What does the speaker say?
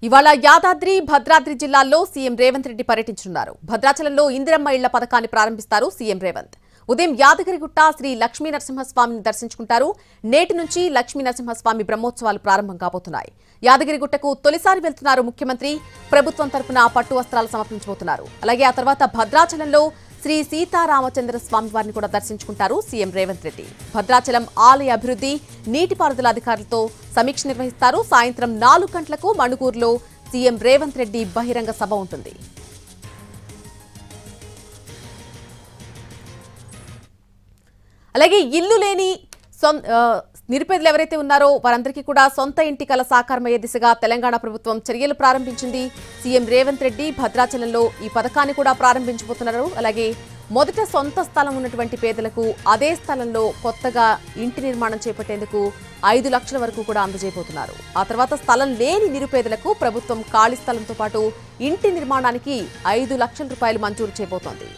ఇవాళ యాదాద్రి భద్రాద్రి జిల్లాల్లో సీఎం రేవంత్ రెడ్డి పర్యటించనున్నారు. భద్రాచలంలో ఇందిరమ్మ ఇళ్ల పథకాన్ని ప్రారంభిస్తారు సీఎం రేవంత్. ఉదయం యాదగిరిగుట్ట శ్రీ లక్ష్మీ నరసింహస్వామిని దర్శించుకుంటారు. నేటి నుంచి లక్ష్మీ నరసింహస్వామి బ్రహ్మోత్సవాలు ప్రారంభం కాబోతున్నాయి. యాదగిరిగుట్టకు తొలిసారి వెళ్తున్నారు ముఖ్యమంత్రి. ప్రభుత్వం తరపున పట్టు వస్త్రాలు సమర్పించబోతున్నారు. అలాగే ఆ తర్వాత భద్రాచలంలో శ్రీ సీతారామచంద్ర స్వామి వారిని కూడా దర్శించుకుంటారు సీఎం రేవంత్ రెడ్డి. భద్రాచలం ఆలయ అభివృద్ధి, నీటిపారుదల అధికారులతో సమీక్ష నిర్వహిస్తారు. సాయంత్రం 4 గంటలకు మణుగూరులో సీఎం రేవంత్ రెడ్డి బహిరంగ సభ ఉంటుంది. అలాగే ఇల్లు లేని నిరుపేదలు ఎవరైతే ఉన్నారో వారందరికీ కూడా సొంత ఇంటి కల సాకారమయ్యే దిశగా తెలంగాణ ప్రభుత్వం చర్యలు ప్రారంభించింది. సీఎం రేవంత్ రెడ్డి భద్రాచలంలో ఈ పథకాన్ని కూడా ప్రారంభించబోతున్నారు. అలాగే మొదట సొంత స్థలం ఉన్నటువంటి పేదలకు అదే స్థలంలో కొత్తగా ఇంటి నిర్మాణం చేపట్టేందుకు 5 లక్షల వరకు కూడా అందజేయబోతున్నారు. ఆ తర్వాత స్థలం లేని నిరుపేదలకు ప్రభుత్వం ఖాళీ స్థలంతో పాటు ఇంటి నిర్మాణానికి 5 లక్షల రూపాయలు మంజూరు చేయబోతోంది.